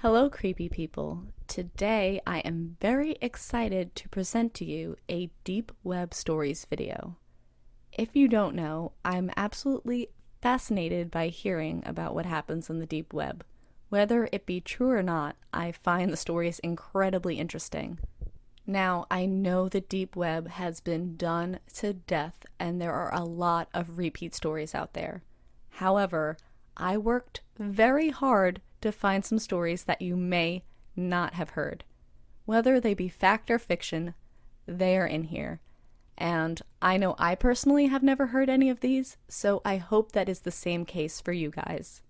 Hello, creepy people. Today I am very excited to present to you a Deep Web Stories video. If you don't know, I'm absolutely fascinated by hearing about what happens in the deep web. Whether it be true or not, I find the stories incredibly interesting. Now, I know the deep web has been done to death and there are a lot of repeat stories out there. However, I worked very hard to find some stories that you may not have heard. Whether they be fact or fiction, they are in here. And I know I personally have never heard any of these, so I hope that is the same case for you guys.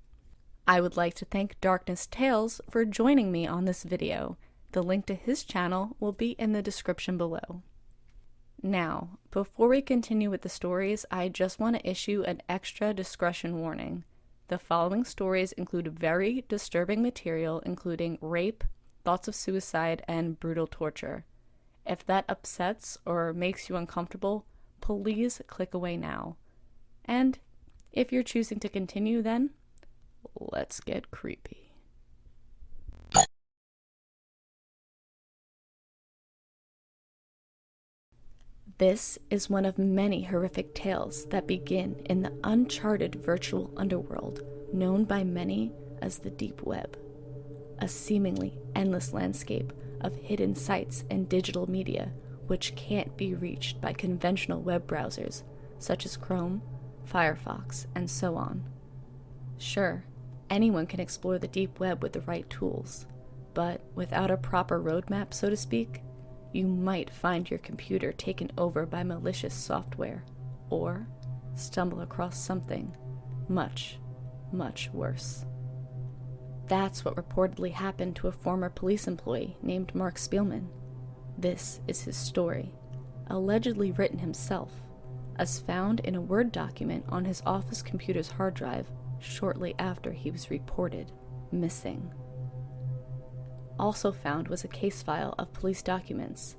I would like to thank Darkness Tales for joining me on this video. The link to his channel will be in the description below. Now, before we continue with the stories, I just want to issue an extra discretion warning. The following stories include very disturbing material, including rape, thoughts of suicide, and brutal torture. If that upsets or makes you uncomfortable, please click away now. And if you're choosing to continue, then let's get creepy. This is one of many horrific tales that begin in the uncharted virtual underworld known by many as the deep web, a seemingly endless landscape of hidden sites and digital media which can't be reached by conventional web browsers such as Chrome, Firefox, and so on. Sure, anyone can explore the deep web with the right tools, but without a proper roadmap, so to speak, you might find your computer taken over by malicious software, or stumble across something much, much worse. That's what reportedly happened to a former police employee named Mark Spielman. This is his story, allegedly written himself, as found in a Word document on his office computer's hard drive shortly after he was reported missing. Also found was a case file of police documents,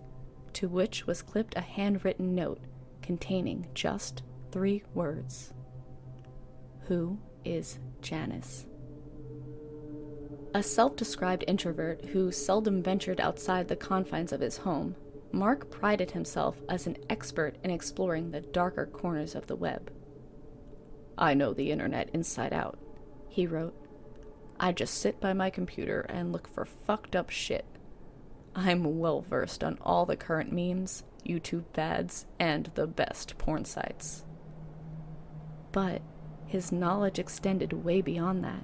to which was clipped a handwritten note containing just 3 words. Who is Janice? A self-described introvert who seldom ventured outside the confines of his home, Mark prided himself as an expert in exploring the darker corners of the web. "I know the internet inside out," he wrote. "I just sit by my computer and look for fucked up shit. I'm well versed on all the current memes, YouTube fads, and the best porn sites." But his knowledge extended way beyond that.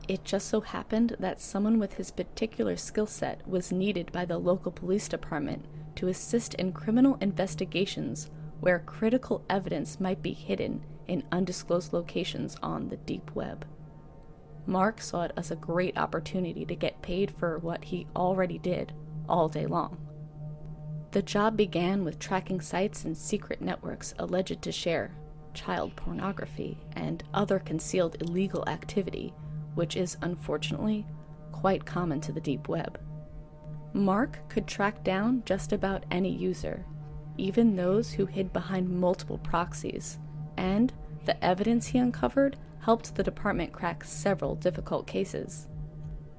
It just so happened that someone with his particular skill set was needed by the local police department to assist in criminal investigations where critical evidence might be hidden in undisclosed locations on the deep web. Mark saw it as a great opportunity to get paid for what he already did all day long. The job began with tracking sites and secret networks alleged to share child pornography and other concealed illegal activity, which is unfortunately quite common to the deep web. Mark could track down just about any user, even those who hid behind multiple proxies, and the evidence he uncovered helped the department crack several difficult cases.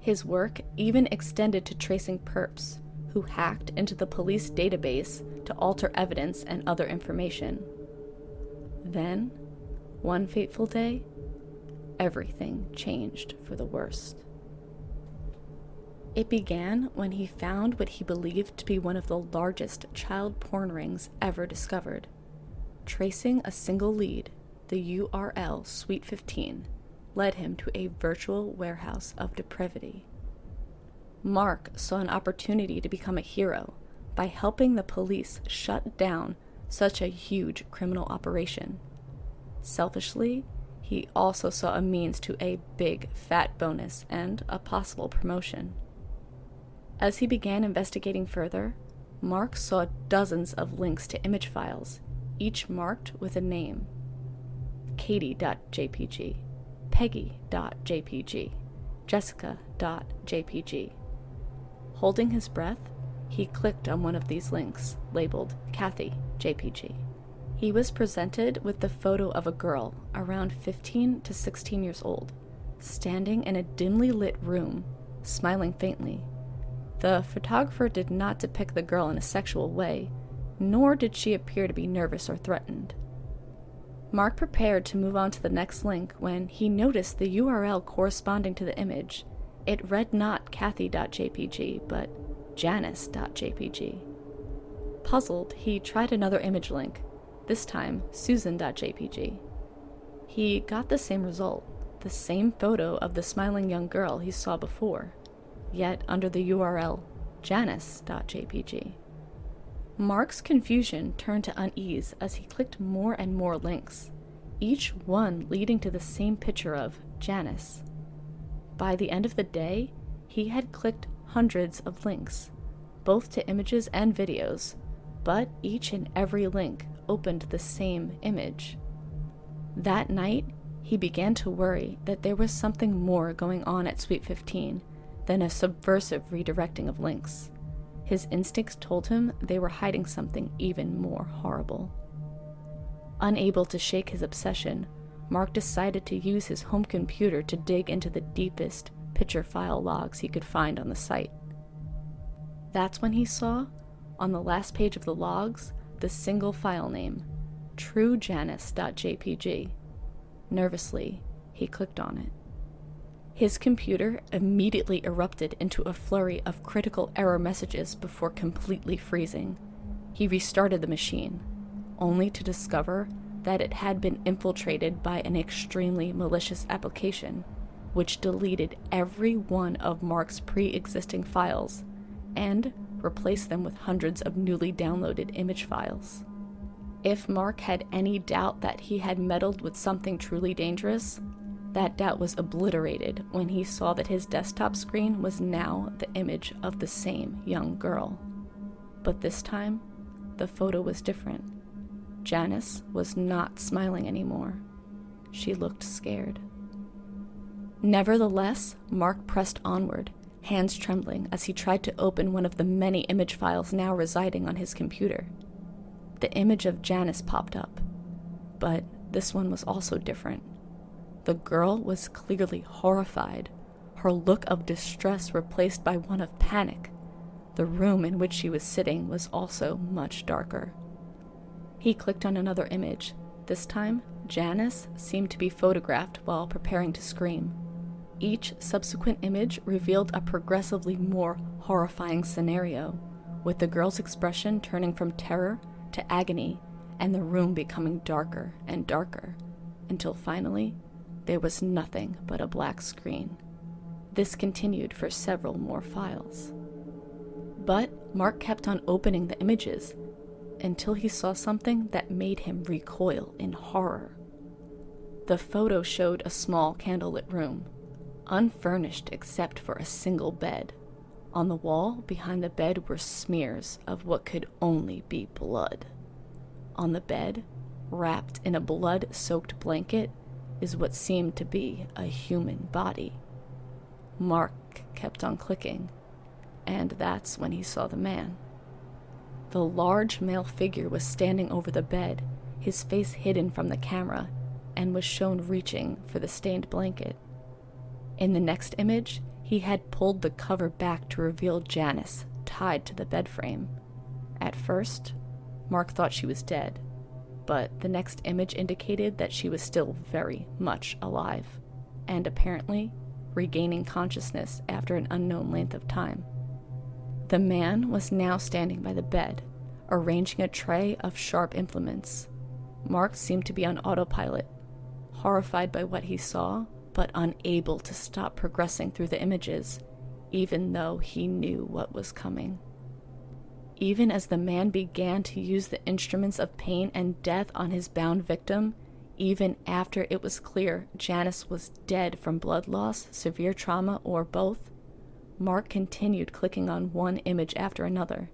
His work even extended to tracing perps who hacked into the police database to alter evidence and other information. Then, one fateful day, everything changed for the worst. It began when he found what he believed to be one of the largest child porn rings ever discovered. Tracing a single lead, the URL Suite 15 led him to a virtual warehouse of depravity. Mark saw an opportunity to become a hero by helping the police shut down such a huge criminal operation. Selfishly, he also saw a means to a big fat bonus and a possible promotion. As he began investigating further, Mark saw dozens of links to image files, each marked with a name. Katie.jpg, Peggy.jpg, Jessica.jpg. Holding his breath, he clicked on one of these links, labeled Kathy.jpg. He was presented with the photo of a girl around 15 to 16 years old, standing in a dimly lit room smiling faintly. The photographer did not depict the girl in a sexual way, nor did she appear to be nervous or threatened. Mark prepared to move on to the next link when he noticed the URL corresponding to the image. It read not Kathy.jpg, but Janice.jpg. Puzzled, he tried another image link, this time Susan.jpg. He got the same result, the same photo of the smiling young girl he saw before, yet under the URL Janice.jpg. Mark's confusion turned to unease as he clicked more and more links, each one leading to the same picture of Janice. By the end of the day, he had clicked hundreds of links, both to images and videos, but each and every link opened the same image. That night, he began to worry that there was something more going on at Suite 15 than a subversive redirecting of links. His instincts told him they were hiding something even more horrible. Unable to shake his obsession, Mark decided to use his home computer to dig into the deepest picture file logs he could find on the site. That's when he saw, on the last page of the logs, the single file name, truejanice.jpg. Nervously, he clicked on it. His computer immediately erupted into a flurry of critical error messages before completely freezing. He restarted the machine, only to discover that it had been infiltrated by an extremely malicious application, which deleted every one of Mark's pre-existing files and replaced them with hundreds of newly downloaded image files. If Mark had any doubt that he had meddled with something truly dangerous, that doubt was obliterated when he saw that his desktop screen was now the image of the same young girl. But this time, the photo was different. Janice was not smiling anymore. She looked scared. Nevertheless, Mark pressed onward, hands trembling as he tried to open one of the many image files now residing on his computer. The image of Janice popped up, but this one was also different. The girl was clearly horrified, her look of distress replaced by one of panic. The room in which she was sitting was also much darker. He clicked on another image. This time, Janice seemed to be photographed while preparing to scream. Each subsequent image revealed a progressively more horrifying scenario, with the girl's expression turning from terror to agony and the room becoming darker and darker, until finally, there was nothing but a black screen. This continued for several more files. But Mark kept on opening the images until he saw something that made him recoil in horror. The photo showed a small candlelit room, unfurnished except for a single bed. On the wall behind the bed were smears of what could only be blood. On the bed, wrapped in a blood-soaked blanket, is what seemed to be a human body. Mark kept on clicking, and that's when he saw the man. The large male figure was standing over the bed, his face hidden from the camera, and was shown reaching for the stained blanket. In the next image, he had pulled the cover back to reveal Janice tied to the bed frame. At first, Mark thought she was dead, but the next image indicated that she was still very much alive, and apparently regaining consciousness after an unknown length of time. The man was now standing by the bed, arranging a tray of sharp implements. Mark seemed to be on autopilot, horrified by what he saw, but unable to stop progressing through the images, even though he knew what was coming. Even as the man began to use the instruments of pain and death on his bound victim, even after it was clear Janice was dead from blood loss, severe trauma, or both, Mark continued clicking on one image after another.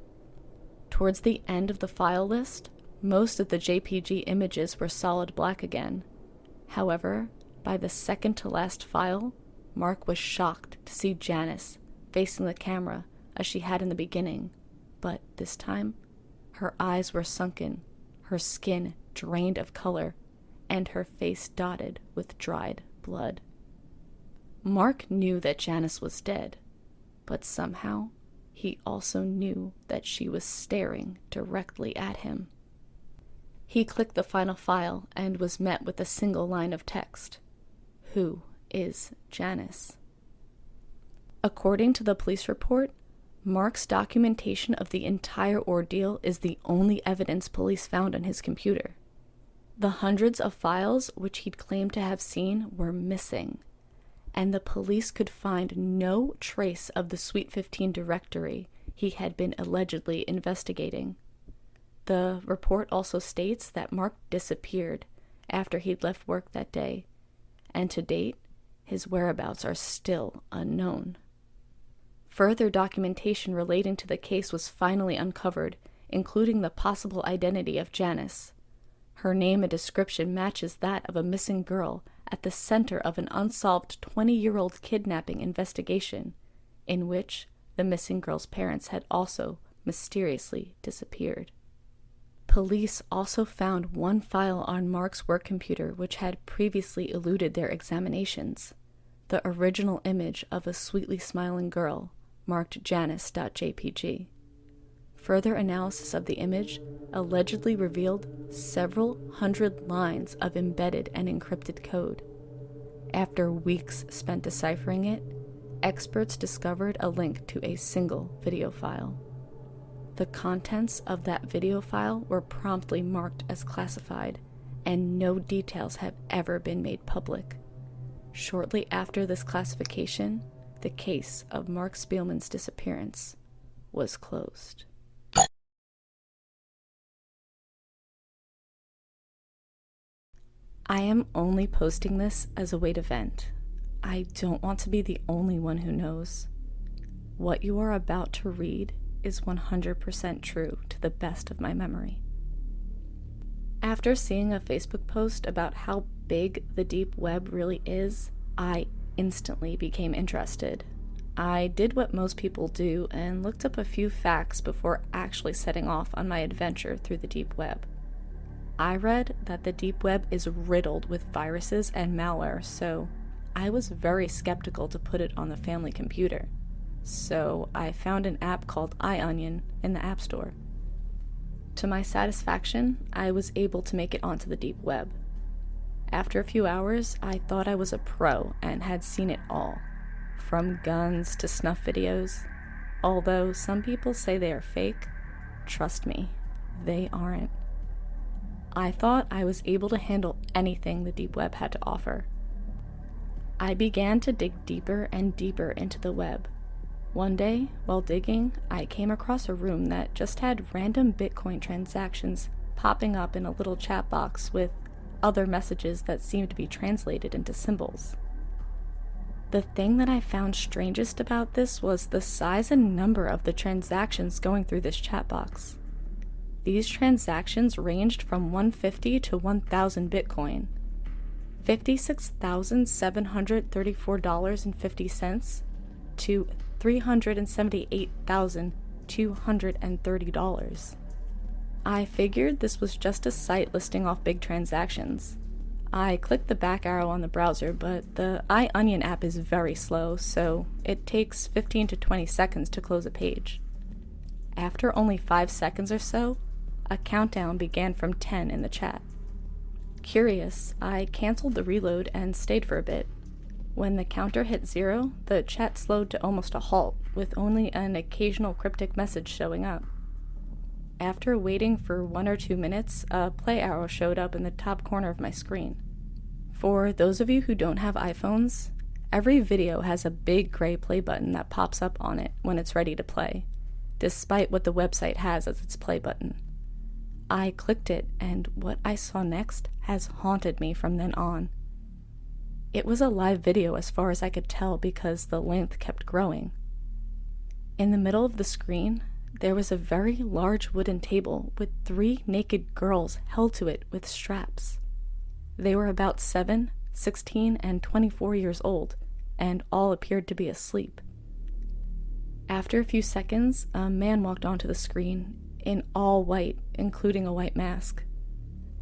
Towards the end of the file list, most of the JPG images were solid black again. However, by the second to last file, Mark was shocked to see Janice facing the camera as she had in the beginning, but this time, her eyes were sunken, her skin drained of color, and her face dotted with dried blood. Mark knew that Janice was dead, but somehow he also knew that she was staring directly at him. He clicked the final file and was met with a single line of text. Who is Janice? According to the police report, Mark's documentation of the entire ordeal is the only evidence police found on his computer. The hundreds of files which he'd claimed to have seen were missing, and the police could find no trace of the Suite 15 directory he had been allegedly investigating. The report also states that Mark disappeared after he'd left work that day, and to date, his whereabouts are still unknown. Further documentation relating to the case was finally uncovered, including the possible identity of Janice. Her name and description matches that of a missing girl at the center of an unsolved 20-year-old kidnapping investigation, in which the missing girl's parents had also mysteriously disappeared. Police also found one file on Mark's work computer which had previously eluded their examinations, the original image of a sweetly smiling girl, marked Janice.jpg. Further analysis of the image allegedly revealed several hundred lines of embedded and encrypted code. After weeks spent deciphering it, experts discovered a link to a single video file. The contents of that video file were promptly marked as classified, and no details have ever been made public. Shortly after this classification, the case of Mark Spielman's disappearance was closed. I am only posting this as a way to vent. I don't want to be the only one who knows. What you are about to read is 100% true to the best of my memory. After seeing a Facebook post about how big the deep web really is, I instantly became interested. I did what most people do and looked up a few facts before actually setting off on my adventure through the deep web. I read that the deep web is riddled with viruses and malware, so I was very skeptical to put it on the family computer. So I found an app called iOnion in the App Store. To my satisfaction, I was able to make it onto the deep web. After a few hours, I thought I was a pro and had seen it all, from guns to snuff videos. Although some people say they are fake, trust me, they aren't. I thought I was able to handle anything the deep web had to offer. I began to dig deeper and deeper into the web. One day, while digging, I came across a room that just had random Bitcoin transactions popping up in a little chat box with other messages that seemed to be translated into symbols. The thing that I found strangest about this was the size and number of the transactions going through this chat box. These transactions ranged from 150 to 1,000 Bitcoin, $56,734.50 to $378,230. I figured this was just a site listing off big transactions. I clicked the back arrow on the browser, but the iOnion app is very slow, so it takes 15 to 20 seconds to close a page. After only 5 seconds or so, a countdown began from 10 in the chat. Curious, I canceled the reload and stayed for a bit. When the counter hit 0, the chat slowed to almost a halt, with only an occasional cryptic message showing up. After waiting for 1 or 2 minutes, a play arrow showed up in the top corner of my screen. For those of you who don't have iPhones, every video has a big gray play button that pops up on it when it's ready to play, despite what the website has as its play button. I clicked it, and what I saw next has haunted me from then on. It was a live video as far as I could tell because the length kept growing. In the middle of the screen, there was a very large wooden table with 3 naked girls held to it with straps. They were about 7, 16, and 24 years old, and all appeared to be asleep. After a few seconds, a man walked onto the screen, in all white, including a white mask.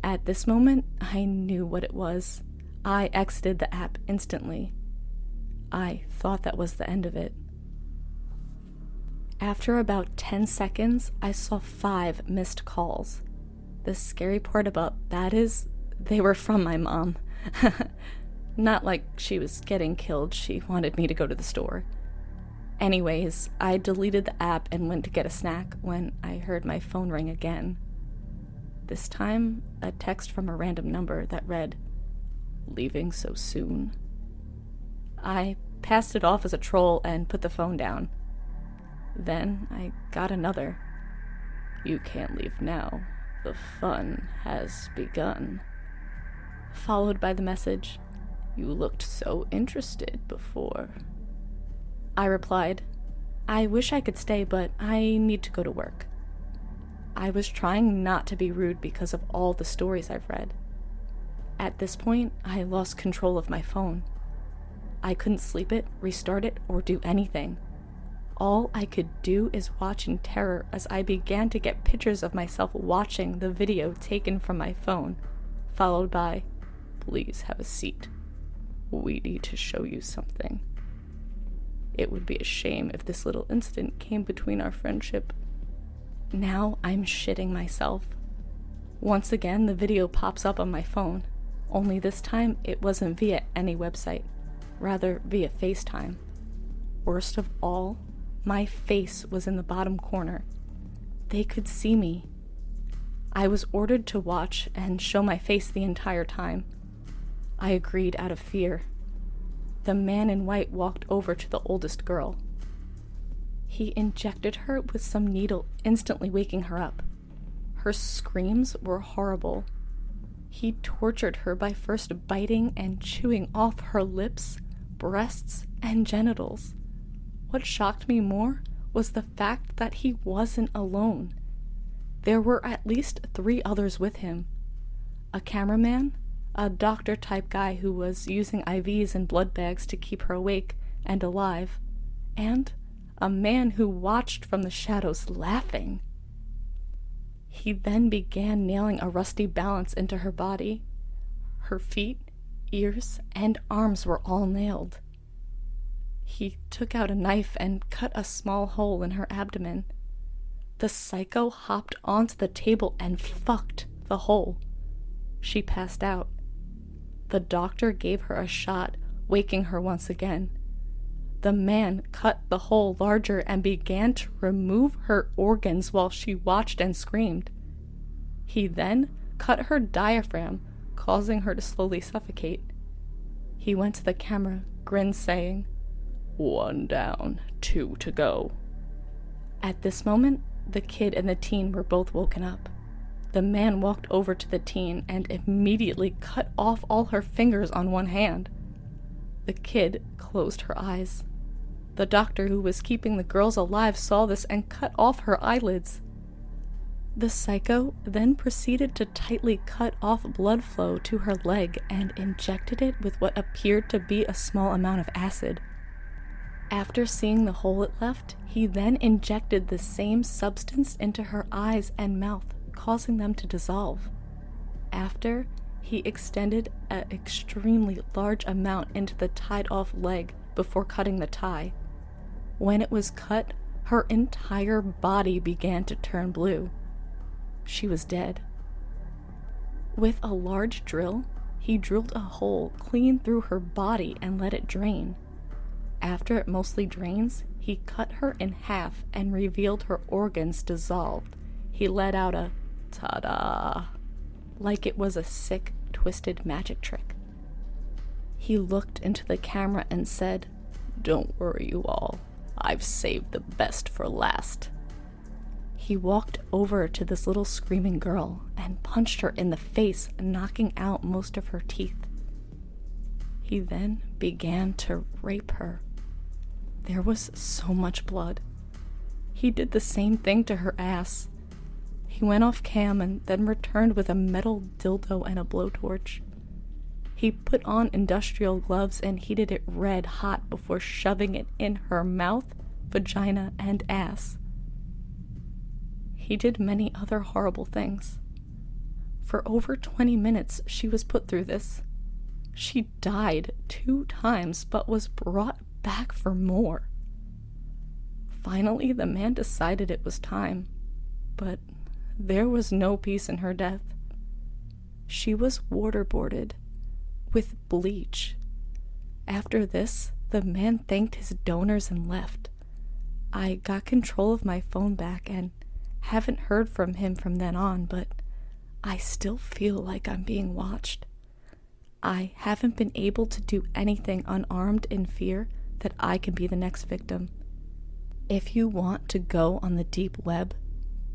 At this moment, I knew what it was. I exited the app instantly. I thought that was the end of it. After about 10 seconds, I saw 5 missed calls. The scary part about that is, they were from my mom. Not like she was getting killed, she wanted me to go to the store. Anyways, I deleted the app and went to get a snack when I heard my phone ring again. This time, a text from a random number that read, "Leaving so soon?" I passed it off as a troll and put the phone down. Then I got another. "You can't leave now. The fun has begun." Followed by the message, "You looked so interested before." I replied, "I wish I could stay, but I need to go to work." I was trying not to be rude because of all the stories I've read. At this point, I lost control of my phone. I couldn't sleep it, restart it, or do anything. All I could do is watch in terror as I began to get pictures of myself watching the video taken from my phone, followed by, "Please have a seat. We need to show you something. It would be a shame if this little incident came between our friendship." Now I'm shitting myself. Once again, the video pops up on my phone, only this time it wasn't via any website, rather via FaceTime. Worst of all, my face was in the bottom corner. They could see me. I was ordered to watch and show my face the entire time. I agreed out of fear. The man in white walked over to the oldest girl. He injected her with some needle, instantly waking her up. Her screams were horrible. He tortured her by first biting and chewing off her lips, breasts, and genitals. What shocked me more was the fact that he wasn't alone. There were at least 3 others with him. A cameraman, a doctor-type guy who was using IVs and blood bags to keep her awake and alive, and a man who watched from the shadows laughing. He then began nailing a rusty balance into her body. Her feet, ears, and arms were all nailed. He took out a knife and cut a small hole in her abdomen. The psycho hopped onto the table and fucked the hole. She passed out. The doctor gave her a shot, waking her once again. The man cut the hole larger and began to remove her organs while she watched and screamed. He then cut her diaphragm, causing her to slowly suffocate. He went to the camera, grinned, saying, "1 down, 2 to go." At this moment, the kid and the teen were both woken up. The man walked over to the teen and immediately cut off all her fingers on one hand. The kid closed her eyes. The doctor who was keeping the girls alive saw this and cut off her eyelids. The psycho then proceeded to tightly cut off blood flow to her leg and injected it with what appeared to be a small amount of acid. After seeing the hole it left, he then injected the same substance into her eyes and mouth, causing them to dissolve. After, he extended an extremely large amount into the tied-off leg before cutting the tie. When it was cut, her entire body began to turn blue. She was dead. With a large drill, he drilled a hole clean through her body and let it drain. After it mostly drains, he cut her in half and revealed her organs dissolved. He let out a ta-da, like it was a sick, twisted magic trick. He looked into the camera and said, "Don't worry, you all. I've saved the best for last." He walked over to this little screaming girl and punched her in the face, knocking out most of her teeth. He then began to rape her. There was so much blood. He did the same thing to her ass. He went off cam and then returned with a metal dildo and a blowtorch. He put on industrial gloves and heated it red hot before shoving it in her mouth, vagina, and ass. He did many other horrible things. For over 20 minutes, she was put through this. She died 2 times, but was brought back for more. Finally, the man decided it was time, but there was no peace in her death. She was waterboarded with bleach. After this, the man thanked his donors and left. I got control of my phone back and haven't heard from him from then on, but I still feel like I'm being watched. I haven't been able to do anything unarmed in fear that I can be the next victim. If you want to go on the deep web,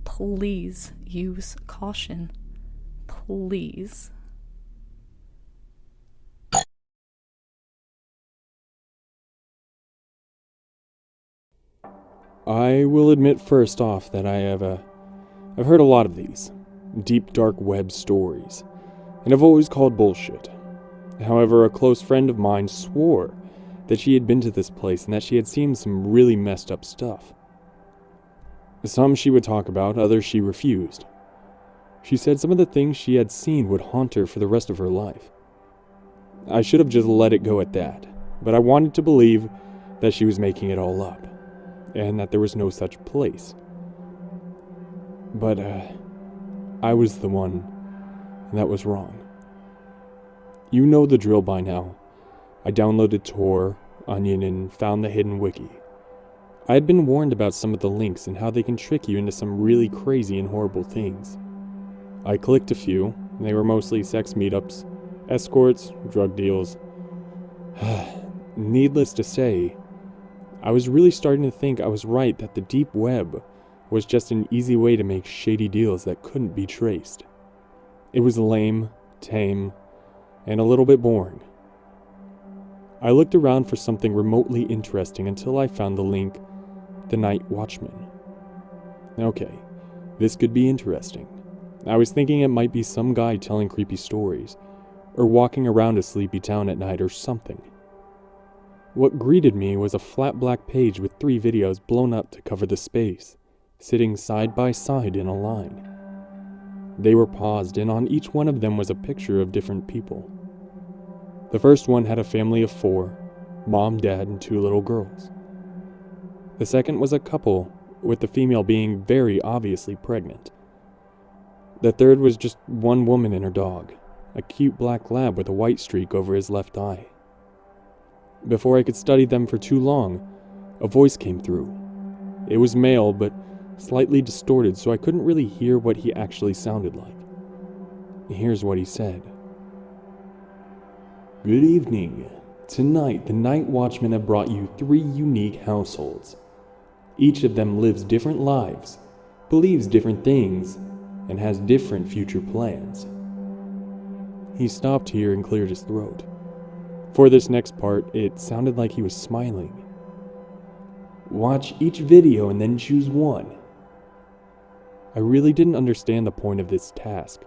please use caution. Please. I will admit first off that I've heard a lot of these deep dark web stories, and I've always called bullshit. However, a close friend of mine swore that she had been to this place and that she had seen some really messed up stuff. Some she would talk about, others she refused. She said some of the things she had seen would haunt her for the rest of her life. I should have just let it go at that, but I wanted to believe that she was making it all up, and that there was no such place. But, I was the one that was wrong. You know the drill by now. I downloaded Tor, Onion, and found the hidden wiki. I had been warned about some of the links and how they can trick you into some really crazy and horrible things. I clicked a few, and they were mostly sex meetups, escorts, drug deals. Needless to say, I was really starting to think I was right that the deep web was just an easy way to make shady deals that couldn't be traced. It was lame, tame, and a little bit boring. I looked around for something remotely interesting until I found the link, the Night Watchman. Okay, this could be interesting. I was thinking it might be some guy telling creepy stories, or walking around a sleepy town at night or something. What greeted me was a flat black page with 3 videos blown up to cover the space, sitting side by side in a line. They were paused, and on each one of them was a picture of different people. The first one had a family of 4, mom, dad, and 2 little girls. The second was a couple, with the female being very obviously pregnant. The third was just one woman and her dog, a cute black lab with a white streak over his left eye. Before I could study them for too long, a voice came through. It was male, but slightly distorted, so I couldn't really hear what he actually sounded like. Here's what he said. Good evening. Tonight, the Night Watchmen have brought you 3 unique households. Each of them lives different lives, believes different things, and has different future plans. He stopped here and cleared his throat. For this next part, it sounded like he was smiling. Watch each video and then choose one. I really didn't understand the point of this task,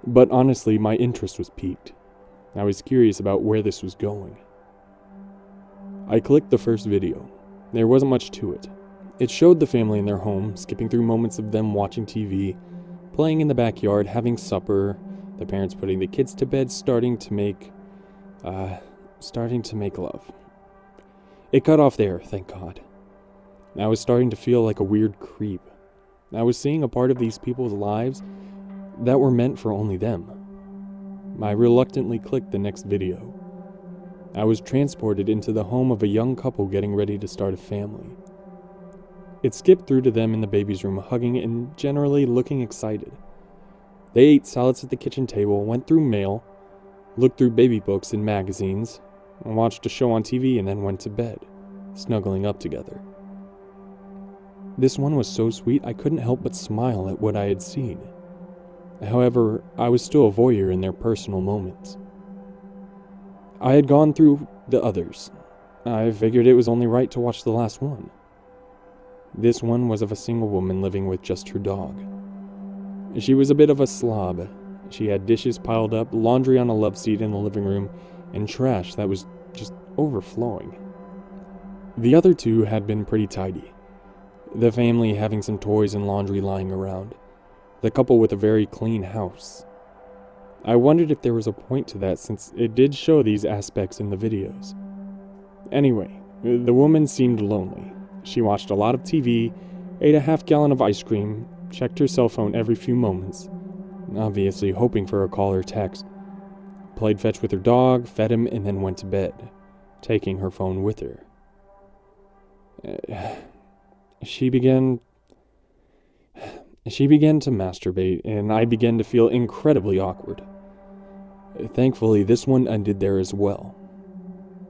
but honestly, my interest was piqued. I was curious about where this was going. I clicked the first video. There wasn't much to it. It showed the family in their home, skipping through moments of them watching TV, playing in the backyard, having supper, the parents putting the kids to bed, starting to make love. It cut off there, thank God. I was starting to feel like a weird creep. I was seeing a part of these people's lives that were meant for only them. I reluctantly clicked the next video. I was transported into the home of a young couple getting ready to start a family. It skipped through to them in the baby's room, hugging and generally looking excited. They ate salads at the kitchen table, went through mail, looked through baby books and magazines, and watched a show on TV and then went to bed, snuggling up together. This one was so sweet I couldn't help but smile at what I had seen. However, I was still a voyeur in their personal moments. I had gone through the others. I figured it was only right to watch the last one. This one was of a single woman living with just her dog. She was a bit of a slob. She had dishes piled up, laundry on a love seat in the living room, and trash that was just overflowing. The other 2 had been pretty tidy. The family having some toys and laundry lying around. The couple with a very clean house. I wondered if there was a point to that since it did show these aspects in the videos. Anyway, the woman seemed lonely. She watched a lot of TV, ate a half-gallon of ice cream, checked her cell phone every few moments, obviously hoping for a call or text, played fetch with her dog, fed him, and then went to bed, taking her phone with her. She began to masturbate, and I began to feel incredibly awkward. Thankfully, this one ended there as well.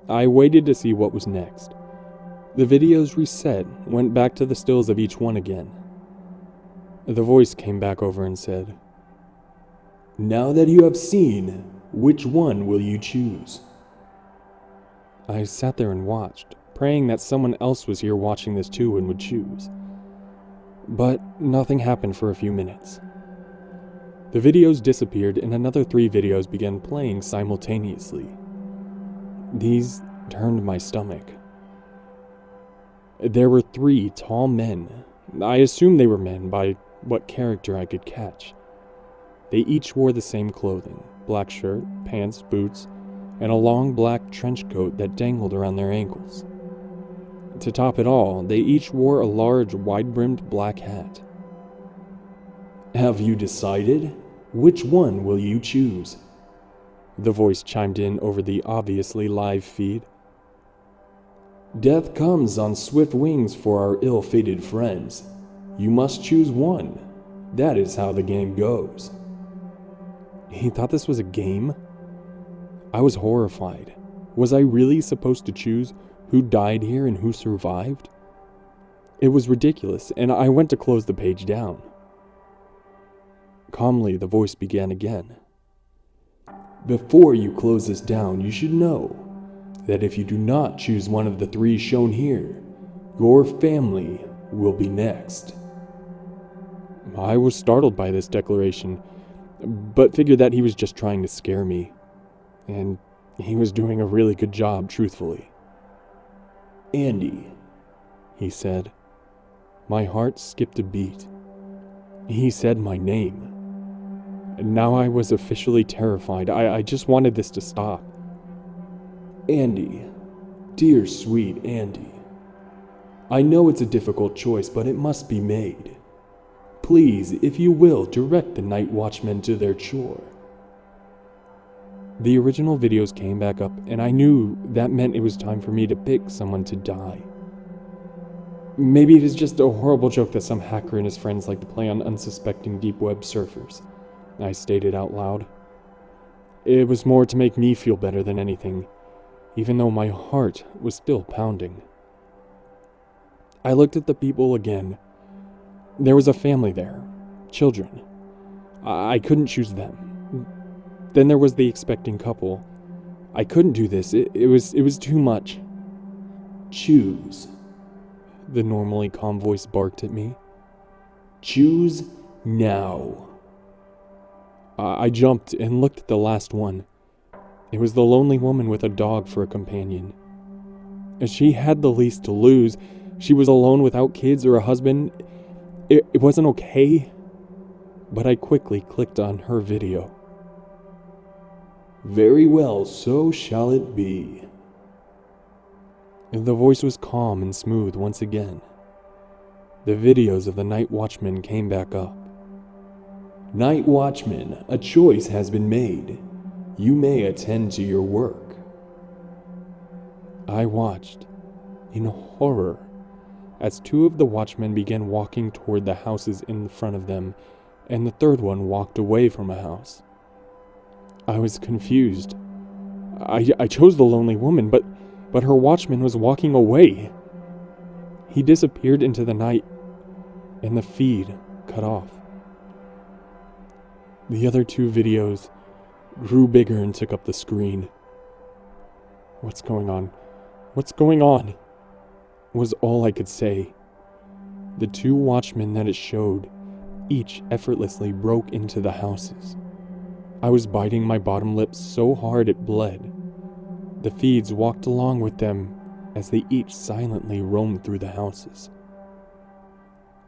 I waited to see what was next. The videos reset, went back to the stills of each one again. The voice came back over and said, "Now that you have seen, which one will you choose?" I sat there and watched, praying that someone else was here watching this too and would choose. But nothing happened for a few minutes. The videos disappeared and another 3 videos began playing simultaneously. These turned my stomach. There were 3 tall men. I assumed they were men by what character I could catch. They each wore the same clothing, black shirt, pants, boots, and a long black trench coat that dangled around their ankles. To top it all, they each wore a large, wide-brimmed black hat. "Have you decided? Which one will you choose?" The voice chimed in over the obviously live feed. "Death comes on swift wings for our ill-fated friends. You must choose one. That is how the game goes." He thought this was a game? I was horrified. Was I really supposed to choose who died here and who survived? It was ridiculous, and I went to close the page down. Calmly, the voice began again. "Before you close this down, you should know that if you do not choose one of the 3 shown here, your family will be next." I was startled by this declaration, but figured that he was just trying to scare me. And he was doing a really good job, truthfully. "Andy," he said. My heart skipped a beat. He said my name. And now I was officially terrified. I just wanted this to stop. "Andy, dear sweet Andy, I know it's a difficult choice, but it must be made. Please, if you will, direct the Night Watchmen to their chore." The original videos came back up, and I knew that meant it was time for me to pick someone to die. Maybe it is just a horrible joke that some hacker and his friends like to play on unsuspecting deep web surfers, I stated out loud. It was more to make me feel better than anything, even though my heart was still pounding. I looked at the people again. There was a family there, children. I couldn't choose them. Then there was the expecting couple. I couldn't do this. It was too much. "Choose," the normally calm voice barked at me. "Choose now." I jumped and looked at the last one. It was the lonely woman with a dog for a companion. She had the least to lose. She was alone without kids or a husband. It wasn't okay. But I quickly clicked on her video. "Very well, so shall it be." The voice was calm and smooth once again. The videos of the Night Watchman came back up. "Night Watchman, a choice has been made. You may attend to your work." I watched, in horror, as 2 of the watchmen began walking toward the houses in front of them, and the 3rd one walked away from a house. I was confused. I chose the lonely woman, but her watchman was walking away. He disappeared into the night, and the feed cut off. The other 2 videos grew bigger and took up the screen. "What's going on? What's going on?" was all I could say. The 2 watchmen that it showed each effortlessly broke into the houses. I was biting my bottom lip so hard it bled. The feeds walked along with them as they each silently roamed through the houses.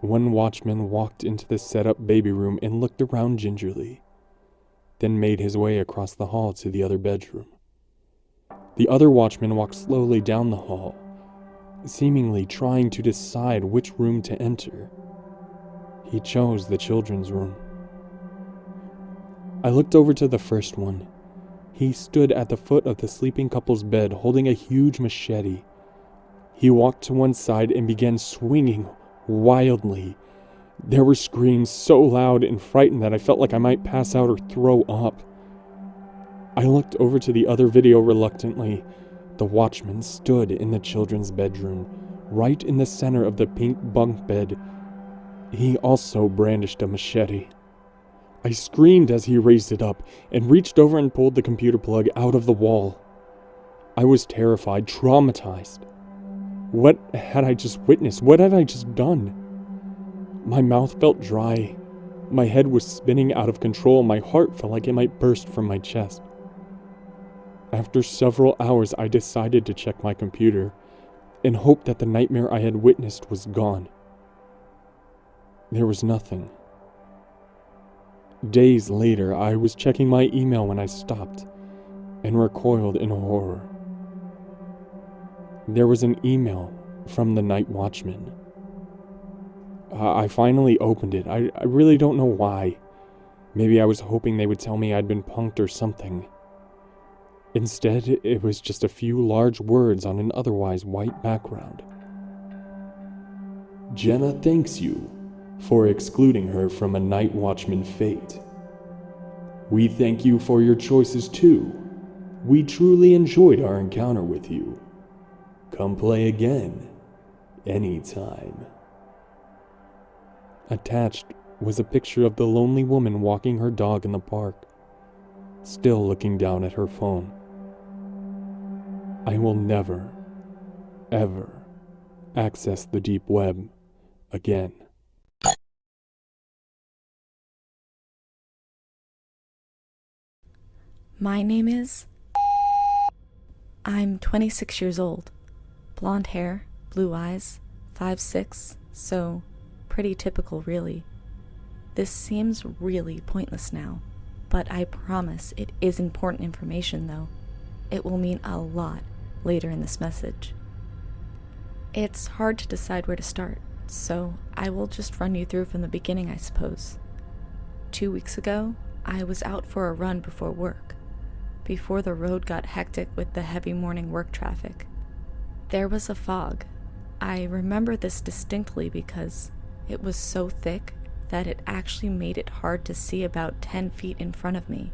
One watchman walked into the set-up baby room and looked around gingerly, then made his way across the hall to the other bedroom. The other watchman walked slowly down the hall, seemingly trying to decide which room to enter. He chose the children's room. I looked over to the first one. He stood at the foot of the sleeping couple's bed holding a huge machete. He walked to one side and began swinging wildly. There were screams so loud and frightened that I felt like I might pass out or throw up. I looked over to the other video reluctantly. The watchman stood in the children's bedroom, right in the center of the pink bunk bed. He also brandished a machete. I screamed as he raised it up and reached over and pulled the computer plug out of the wall. I was terrified, traumatized. What had I just witnessed? What had I just done? My mouth felt dry. My head was spinning out of control. My heart felt like it might burst from my chest. After several hours, I decided to check my computer and hope that the nightmare I had witnessed was gone. There was nothing. Days later, I was checking my email when I stopped and recoiled in horror. There was an email from the Night Watchman. I finally opened it. I really don't know why. Maybe I was hoping they would tell me I'd been punked or something. Instead, it was just a few large words on an otherwise white background. Jenna thanks you for excluding her from a Night Watchman fate. We thank you for your choices too. We truly enjoyed our encounter with you. Come play again, anytime. Attached was a picture of the lonely woman walking her dog in the park, still looking down at her phone. I will never, ever access the deep web again. My name is... I'm 26 years old. Blonde hair, blue eyes, 5'6", so pretty typical really. This seems really pointless now, but I promise it is important information though. It will mean a lot later in this message. It's hard to decide where to start, so I will just run you through from the beginning, I suppose. 2 weeks ago, I was out for a run before work, before the road got hectic with the heavy morning work traffic. There was a fog. I remember this distinctly because it was so thick that it actually made it hard to see about 10 feet in front of me.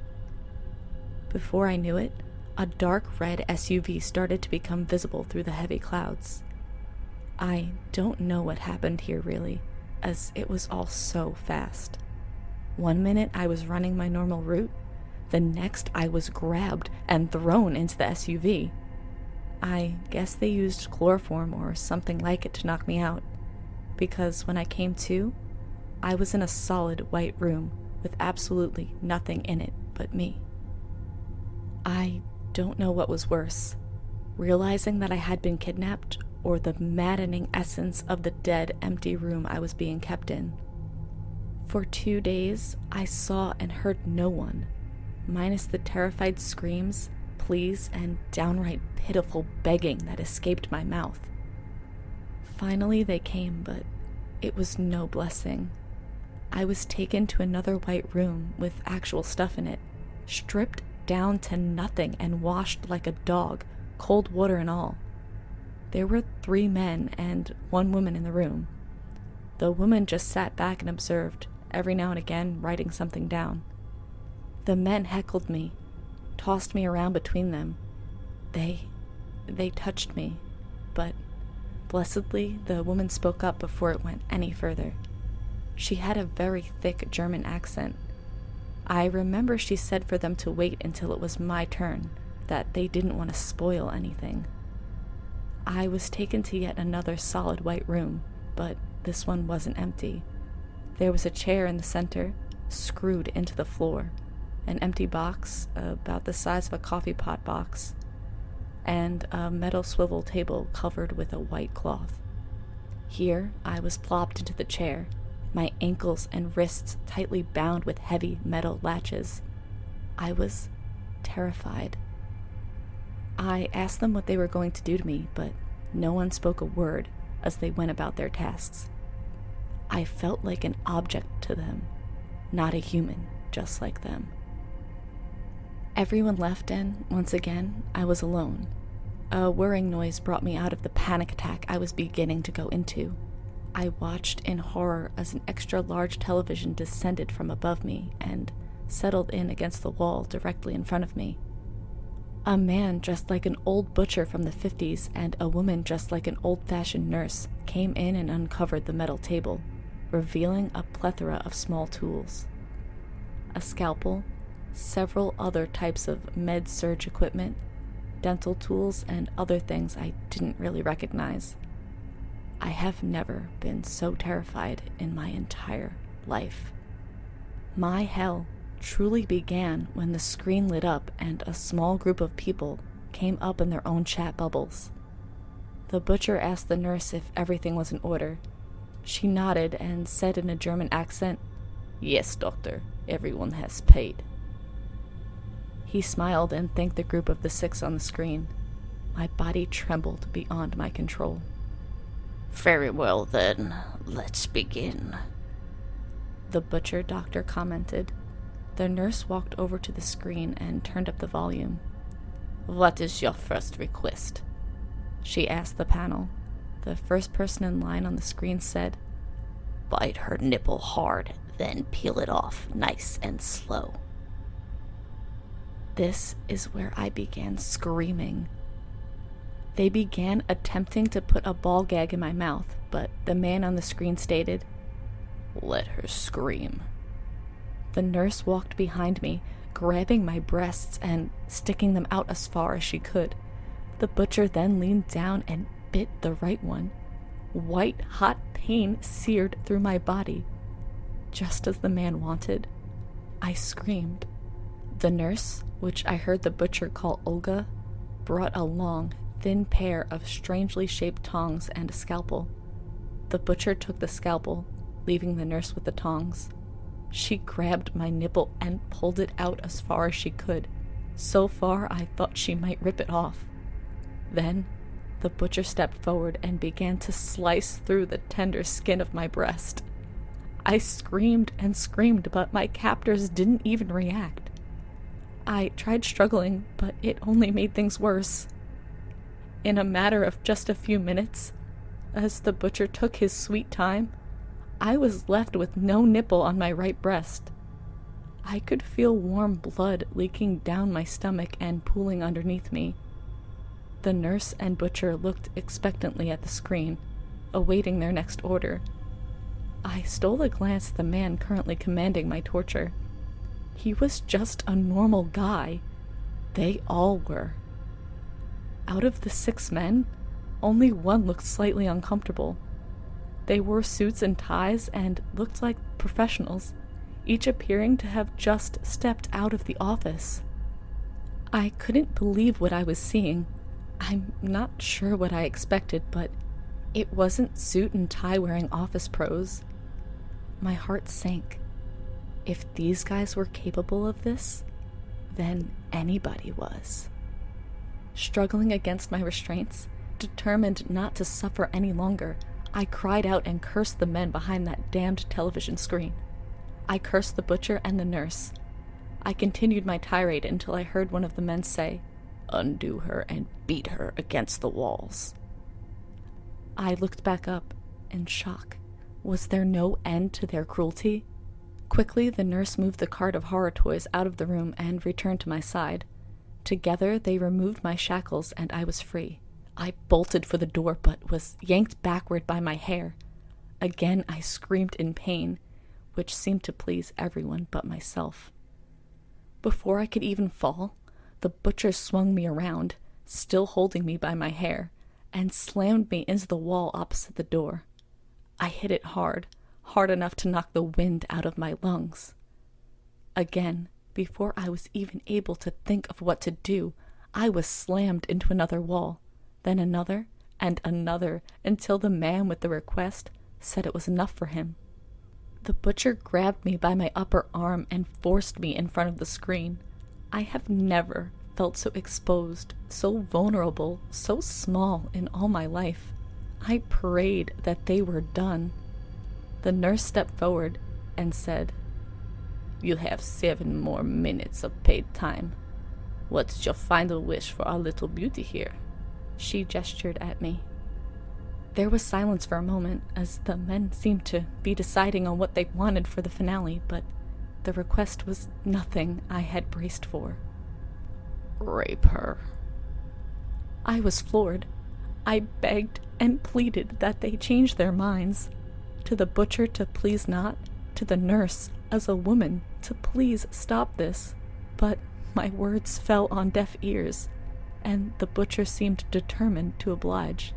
Before I knew it, a dark red SUV started to become visible through the heavy clouds. I don't know what happened here really, as it was all so fast. 1 minute I was running my normal route, the next I was grabbed and thrown into the SUV. I guess they used chloroform or something like it to knock me out, because when I came to, I was in a solid white room with absolutely nothing in it but me. I don't know what was worse, realizing that I had been kidnapped or the maddening essence of the dead, empty room I was being kept in. For 2 days, I saw and heard no one, minus the terrified screams, pleas, and downright pitiful begging that escaped my mouth. Finally they came, but it was no blessing. I was taken to another white room with actual stuff in it, stripped down to nothing and washed like a dog, cold water and all. There were 3 men and 1 woman in the room. The woman just sat back and observed, every now and again writing something down. The men heckled me, tossed me around between them. They touched me, but blessedly the woman spoke up before it went any further. She had a very thick German accent. I remember she said for them to wait until it was my turn, that they didn't want to spoil anything. I was taken to yet another solid white room, but this one wasn't empty. There was a chair in the center, screwed into the floor, an empty box about the size of a coffee pot box, and a metal swivel table covered with a white cloth. Here I was plopped into the chair, my ankles and wrists tightly bound with heavy metal latches. I was terrified. I asked them what they were going to do to me, but No one spoke a word as they went about their tasks. I felt like an object to them, not a human, just like them. Everyone left and, once again, I was alone. A whirring noise brought me out of the panic attack I was beginning to go into. I watched in horror as an extra-large television descended from above me and settled in against the wall directly in front of me. A man dressed like an old butcher from the 50s and a woman dressed like an old-fashioned nurse came in and uncovered the metal table, revealing a plethora of small tools. A scalpel, several other types of med-surg equipment, dental tools, and other things I didn't really recognize. I have never been so terrified in my entire life. My hell truly began when the screen lit up and a small group of people came up in their own chat bubbles. The butcher asked the nurse if everything was in order. She nodded and said in a German accent, "Yes, doctor, everyone has paid." He smiled and thanked the group of the 6 on the screen. My body trembled beyond my control. "Very well then, let's begin," the butcher doctor commented. The nurse walked over to the screen and turned up the volume. "What is your first request?" she asked the panel. The first person in line on the screen said, "Bite her nipple hard, then peel it off nice and slow." This is where I began screaming. They began attempting to put a ball gag in my mouth, but the man on the screen stated, "Let her scream." The nurse walked behind me, grabbing my breasts and sticking them out as far as she could. The butcher then leaned down and bit the right one. White, hot pain seared through my body. Just as the man wanted, I screamed. The nurse, which I heard the butcher call Olga, brought a long, thin pair of strangely shaped tongs and a scalpel. The butcher took the scalpel, leaving the nurse with the tongs. She grabbed my nipple and pulled it out as far as she could. So far, I thought she might rip it off. Then, the butcher stepped forward and began to slice through the tender skin of my breast. I screamed and screamed, but my captors didn't even react. I tried struggling, but it only made things worse. In a matter of just a few minutes, as the butcher took his sweet time, I was left with no nipple on my right breast. I could feel warm blood leaking down my stomach and pooling underneath me. The nurse and butcher looked expectantly at the screen, awaiting their next order. I stole a glance at the man currently commanding my torture. He was just a normal guy. They all were. Out of the 6 men, only one looked slightly uncomfortable. They wore suits and ties and looked like professionals, each appearing to have just stepped out of the office. I couldn't believe what I was seeing. I'm not sure what I expected, but it wasn't suit and tie wearing office pros. My heart sank. If these guys were capable of this, then anybody was. Struggling against my restraints, determined not to suffer any longer, I cried out and cursed the men behind that damned television screen. I cursed the butcher and the nurse. I continued my tirade until I heard one of the men say, "Undo her and beat her against the walls." I looked back up in shock. Was there no end to their cruelty? Quickly, the nurse moved the cart of horror toys out of the room and returned to my side. Together, they removed my shackles and I was free. I bolted for the door but was yanked backward by my hair. Again, I screamed in pain, which seemed to please everyone but myself. Before I could even fall, the butcher swung me around, still holding me by my hair, and slammed me into the wall opposite the door. I hit it hard enough to knock the wind out of my lungs. Again, before I was even able to think of what to do, I was slammed into another wall, then another, and another, until the man with the request said it was enough for him. The butcher grabbed me by my upper arm and forced me in front of the screen. I have never felt so exposed, so vulnerable, so small in all my life. I prayed that they were done. The nurse stepped forward and said, "You have 7 more minutes of paid time. What's your final wish for our little beauty here?" She gestured at me. There was silence for a moment, as the men seemed to be deciding on what they wanted for the finale, but the request was nothing I had braced for. "Rape her." I was floored. I begged and pleaded that they change their minds. To the butcher to please not, to the nurse, as a woman, to please stop this. But my words fell on deaf ears, and the butcher seemed determined to oblige,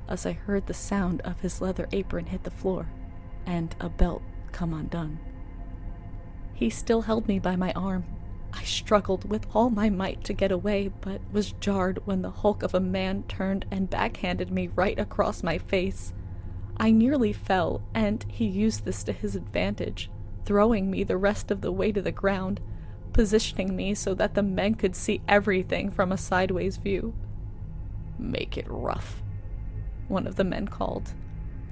as I heard the sound of his leather apron hit the floor, and a belt come undone. He still held me by my arm. I struggled with all my might to get away, but was jarred when the hulk of a man turned and backhanded me right across my face. I nearly fell, and he used this to his advantage, throwing me the rest of the way to the ground, positioning me so that the men could see everything from a sideways view. "Make it rough," one of the men called.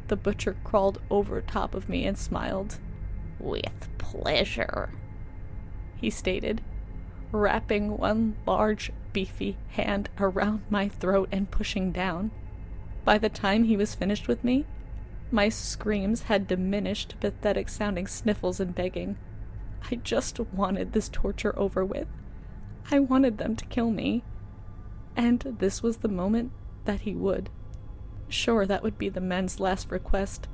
The butcher crawled over top of me and smiled. "With pleasure," he stated, wrapping one large, beefy hand around my throat and pushing down. By the time he was finished with me, my screams had diminished to pathetic-sounding sniffles and begging. I just wanted this torture over with. I wanted them to kill me. And this was the moment that he would. Sure, that would be the men's last request.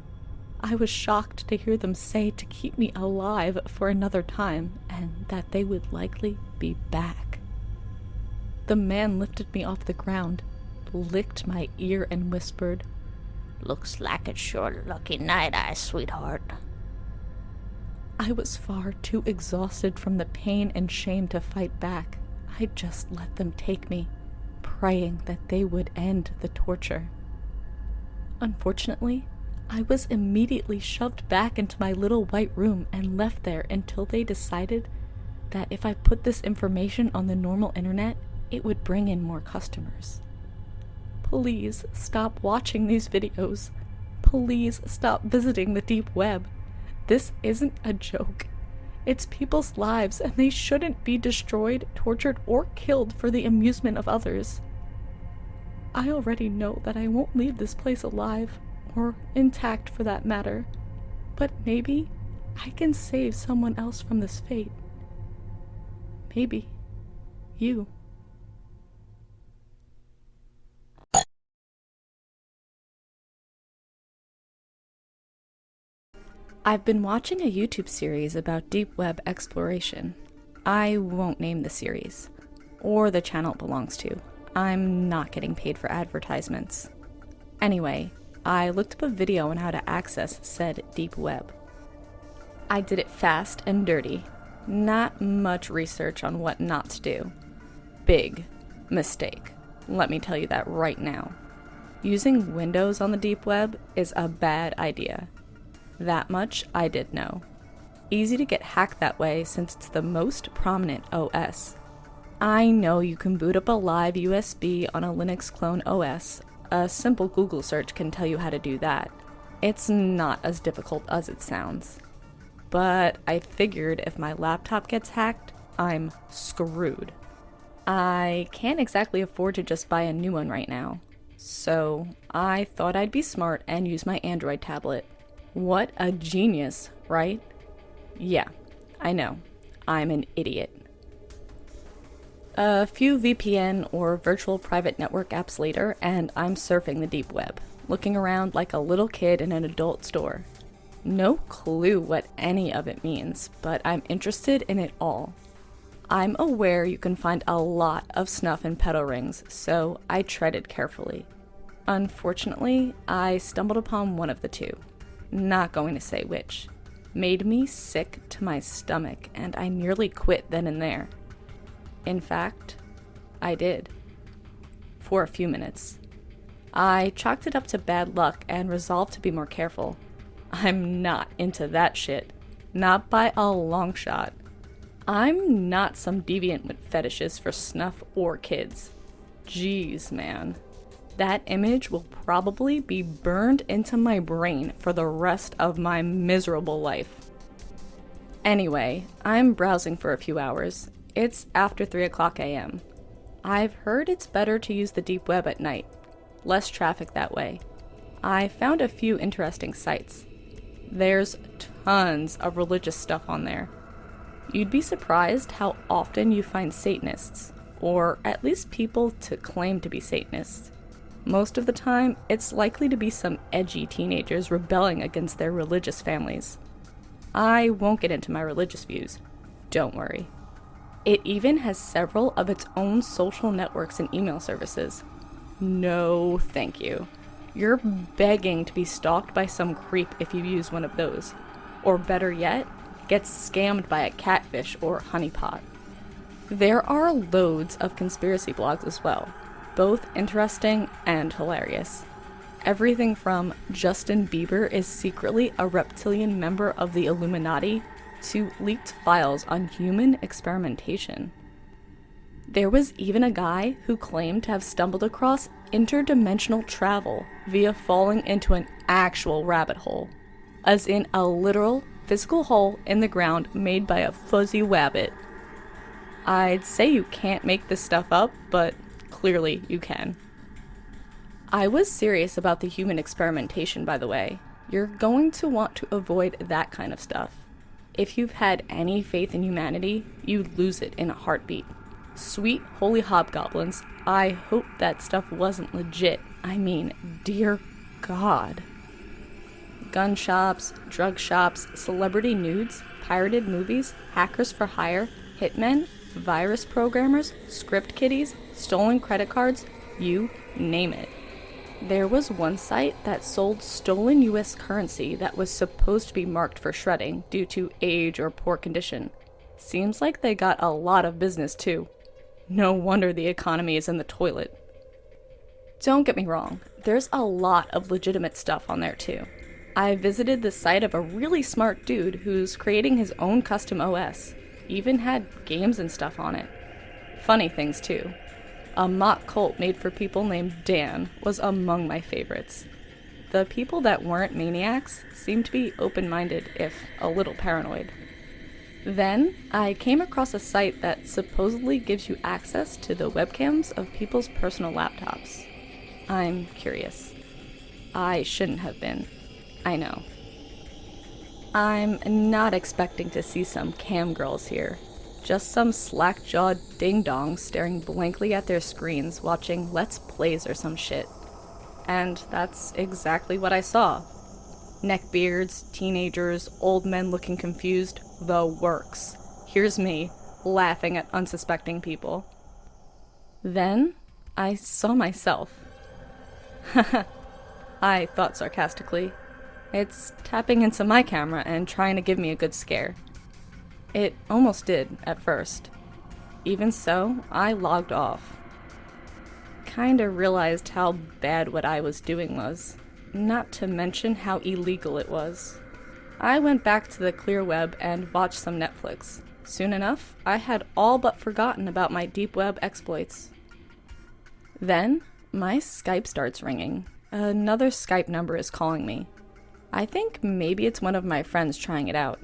I was shocked to hear them say to keep me alive for another time, and that they would likely be back. The man lifted me off the ground, licked my ear, and whispered, "Looks like it's your lucky night, sweetheart." I was far too exhausted from the pain and shame to fight back. I just let them take me, praying that they would end the torture. Unfortunately, I was immediately shoved back into my little white room and left there until they decided that if I put this information on the normal internet, it would bring in more customers. Please stop watching these videos. Please stop visiting the deep web. This isn't a joke. It's people's lives, and they shouldn't be destroyed, tortured, or killed for the amusement of others. I already know that I won't leave this place alive, or intact for that matter, but maybe I can save someone else from this fate. Maybe you. I've been watching a YouTube series about deep web exploration. I won't name the series, or the channel it belongs to. I'm not getting paid for advertisements. Anyway, I looked up a video on how to access said deep web. I did it fast and dirty. Not much research on what not to do. Big mistake. Let me tell you that right now. Using Windows on the deep web is a bad idea. That much I did know. Easy to get hacked that way since it's the most prominent OS. I know you can boot up a live USB on a Linux clone OS. A simple Google search can tell you how to do that. It's not as difficult as it sounds. But I figured if my laptop gets hacked, I'm screwed. I can't exactly afford to just buy a new one right now. So I thought I'd be smart and use my Android tablet. What a genius, right? Yeah, I know. I'm an idiot. A few VPN or virtual private network apps later, and I'm surfing the deep web, looking around like a little kid in an adult store. No clue what any of it means, but I'm interested in it all. I'm aware you can find a lot of snuff and pedal rings, so I treaded carefully. Unfortunately, I stumbled upon one of the two. Not going to say which. Made me sick to my stomach, and I nearly quit then and there. In fact, I did. For a few minutes. I chalked it up to bad luck and resolved to be more careful. I'm not into that shit. Not by a long shot. I'm not some deviant with fetishes for snuff or kids. Jeez, man. That image will probably be burned into my brain for the rest of my miserable life. Anyway, I'm browsing for a few hours. It's after 3 o'clock a.m. I've heard it's better to use the deep web at night. Less traffic that way. I found a few interesting sites. There's tons of religious stuff on there. You'd be surprised how often you find Satanists, or at least people to claim to be Satanists. Most of the time, it's likely to be some edgy teenagers rebelling against their religious families. I won't get into my religious views. Don't worry. It even has several of its own social networks and email services. No, thank you. You're begging to be stalked by some creep if you use one of those. Or better yet, get scammed by a catfish or honeypot. There are loads of conspiracy blogs as well, both interesting and hilarious. Everything from Justin Bieber is secretly a reptilian member of the Illuminati to leaked files on human experimentation. There was even a guy who claimed to have stumbled across interdimensional travel via falling into an actual rabbit hole, as in a literal physical hole in the ground made by a fuzzy wabbit. I'd say you can't make this stuff up, but clearly you can. I was serious about the human experimentation, by the way. You're going to want to avoid that kind of stuff. If you've had any faith in humanity, you lose it in a heartbeat. Sweet holy hobgoblins, I hope that stuff wasn't legit. I mean, dear God. Gun shops, drug shops, celebrity nudes, pirated movies, hackers for hire, hitmen, virus programmers, script kiddies, stolen credit cards, you name it. There was one site that sold stolen US currency that was supposed to be marked for shredding due to age or poor condition. Seems like they got a lot of business too. No wonder the economy is in the toilet. Don't get me wrong, there's a lot of legitimate stuff on there too. I visited the site of a really smart dude who's creating his own custom OS. Even had games and stuff on it. Funny things too. A mock cult made for people named Dan was among my favorites. The people that weren't maniacs seemed to be open-minded, if a little paranoid. Then, I came across a site that supposedly gives you access to the webcams of people's personal laptops. I'm curious. I shouldn't have been. I know. I'm not expecting to see some cam girls here. Just some slack-jawed ding-dongs staring blankly at their screens watching Let's Plays or some shit. And that's exactly what I saw. Neckbeards, teenagers, old men looking confused, the works. Here's me, laughing at unsuspecting people. Then, I saw myself. I thought sarcastically. It's tapping into my camera and trying to give me a good scare. It almost did, at first. Even so, I logged off. Kinda realized how bad what I was doing was. Not to mention how illegal it was. I went back to the clear web and watched some Netflix. Soon enough, I had all but forgotten about my deep web exploits. Then, my Skype starts ringing. Another Skype number is calling me. I think maybe it's one of my friends trying it out.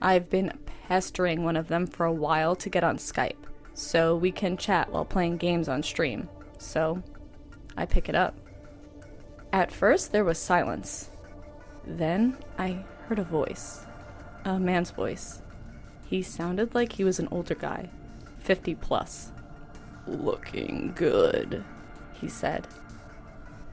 I've been pestering one of them for a while to get on Skype, so we can chat while playing games on stream. So, I pick it up. At first, there was silence. Then, I heard a voice. A man's voice. He sounded like he was an older guy, 50 plus. "Looking good," he said.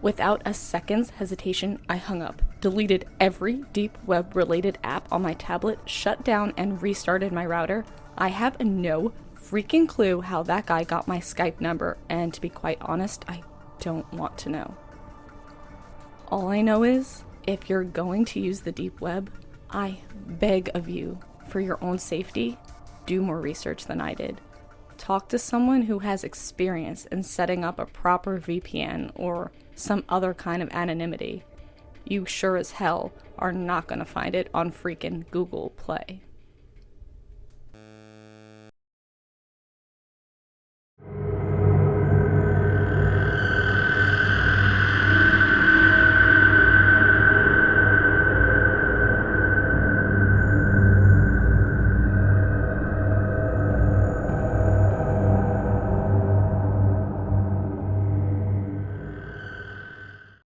Without a second's hesitation, I hung up, deleted every deep web related app on my tablet, shut down and restarted my router. I have no freaking clue how that guy got my Skype number, and to be quite honest, I don't want to know. All I know is, if you're going to use the deep web, I beg of you, for your own safety, do more research than I did. Talk to someone who has experience in setting up a proper VPN or some other kind of anonymity. You sure as hell are not gonna find it on freaking Google Play.